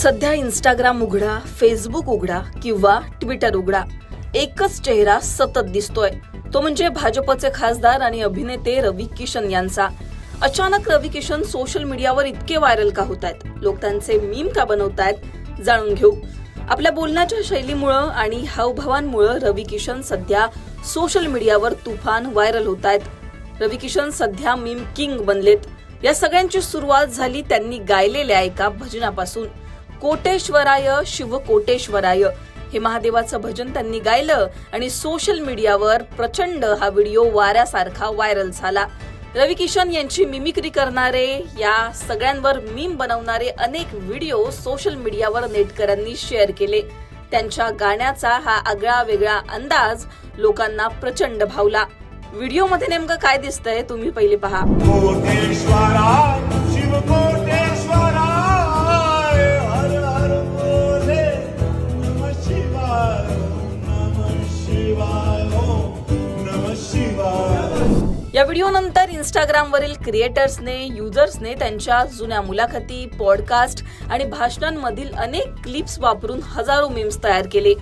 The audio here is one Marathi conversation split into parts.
सध्या इंस्टाग्राम उघडा, फेसबुक उघडा किंवा ट्विटर उघडा, एकच चेहरा सतत दिसतोय, तो म्हणजे भाजपचे खासदार आणि अभिनेते रवी किशन यांचा. अचानक रवी किशन सोशल मीडियावर इतके व्हायरल का होत आहेत? लोक त्यांचे मीम का बनवतायत? जाणून घेऊ. आपल्या बोलण्याच्या शैलीमुळं आणि हावभावांमुळं रवी किशन सध्या सोशल मीडियावर तुफान व्हायरल होत आहेत. रवी किशन सध्या मीम किंग बनलेत. या सगळ्यांची सुरुवात झाली त्यांनी गायलेल्या एका भजनापासून. कोटेश्वराय शिव कोटेश्वराय हे महादेवाचं भजन त्यांनी गायलं आणि सोशल मीडियावर प्रचंड हा व्हिडिओ वाऱ्यासारखा व्हायरल झाला. रवी किशन यांची मिमिक्री करणारे, या सगळ्यांवर मीम बनवणारे अनेक व्हिडिओ सोशल मीडियावर नेटकऱ्यांनी शेअर केले. त्यांच्या गाण्याचा हा आगळा वेगळा अंदाज लोकांना प्रचंड भावला. व्हिडिओमध्ये नेमकं काय दिसतंय तुम्ही पहिले पहा. या व्हिडिओ नंतर इंस्टाग्रामवरील क्रिएटर्सने, युजर्सने त्यांच्या जुन्या मुलाखती, पॉडकास्ट आणि भाषणांमधील अनेक क्लिप्स वापरून हजारो मीम्स तयार केले.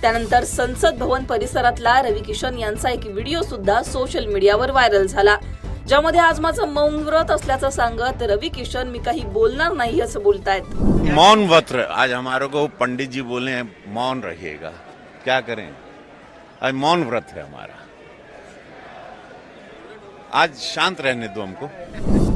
त्यानंतर संसद भवन परिसरातला रवी किशन यांचा एक व्हिडिओ सुद्धा सोशल मीडियावर व्हायरल झाला, ज्यामध्ये आज माझं मौन व्रत असल्याचं सांगत रवी किशन मी काही बोलणार नाही असं बोलतायत. मौन व्रत आज हमारे को पंडित जी बोले हैं मौन रहिएगा, क्या करें, आज मौन व्रत है हमारा, आज शांत रहने दो हमको.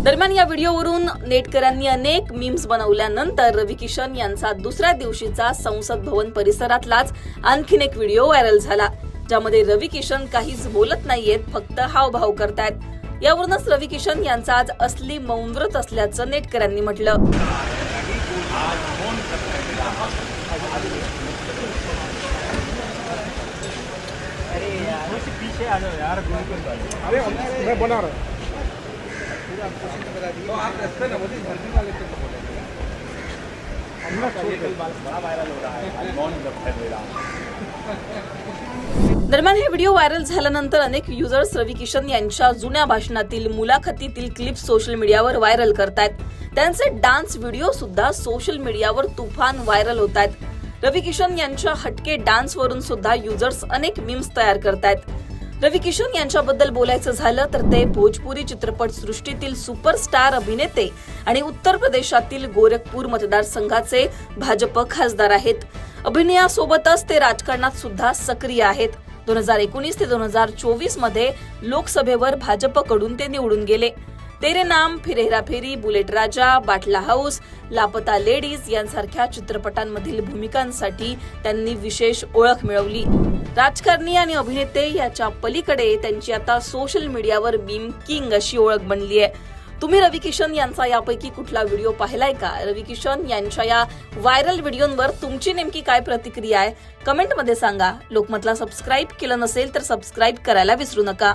दरम्यान या व्हिडिओवरून नेटकऱ्यांनी अनेक मीम्स बनवल्यानंतर रवी किशन यांचा दुसऱ्या दिवशीचा संसद भवन परिसरातलाच आणखीन एक व्हिडिओ व्हायरल झाला, ज्यामध्ये रवी किशन काहीच बोलत नाहीयेत, फक्त हावभाव करतायत. यावरूनच रवी किशन यांचा आज असली मौन व्रत असल्याचं नेटकऱ्यांनी म्हटलं. दरम्यान हे व्हिडिओ व्हायरल झाल्यानंतर अनेक युजर्स रवी किशन यांच्या जुन्या भाषणातील, मुलाखतीतील क्लिप्स सोशल मीडियावर व्हायरल करतायत. त्यांचे डान्स व्हिडिओ सुद्धा सोशल मीडियावर तुफान व्हायरल होत आहेत. रवी किशन यांच्या हटके डान्सवरून सुद्धा युजर्स अनेक मीम्स तयार करतायत. रवी किशन यांच्याबद्दल बोलायचं झालं तर ते भोजपुरी चित्रपट सृष्टीतील सुपरस्टार अभिनेते आणि उत्तर प्रदेशातील गोरखपूर मतदारसंघाचे भाजप खासदार आहेत. अभिनयासोबतच ते राजकारणात सुद्धा सक्रिय आहेत. 2019 ते 2024 मध्ये लोकसभेवर भाजपकडून ते निवडून गेले. तेरे नाम, फिर हेराफेरी, बुलेट राजा, बाटला हाऊस, लापता लेडीज यांसारख्या चित्रपटांमधील भूमिकांसाठी त्यांनी विशेष ओळख मिळवली. राजकारणी आणि अभिनेते याच्या पलीकडे त्यांची आता सोशल मीडियावर मीम किंग अशी ओळख बनली आहे. तुम्ही रवी किशन यांचा यापैकी कुठला व्हिडिओ पाहिलाय का? रवी किशन यांच्या या व्हायरल व्हिडिओंवर तुमची नेमकी काय प्रतिक्रिया आहे? कमेंटमध्ये सांगा. लोकमतला सबस्क्राईब केलं नसेल तर सबस्क्राईब करायला विसरू नका.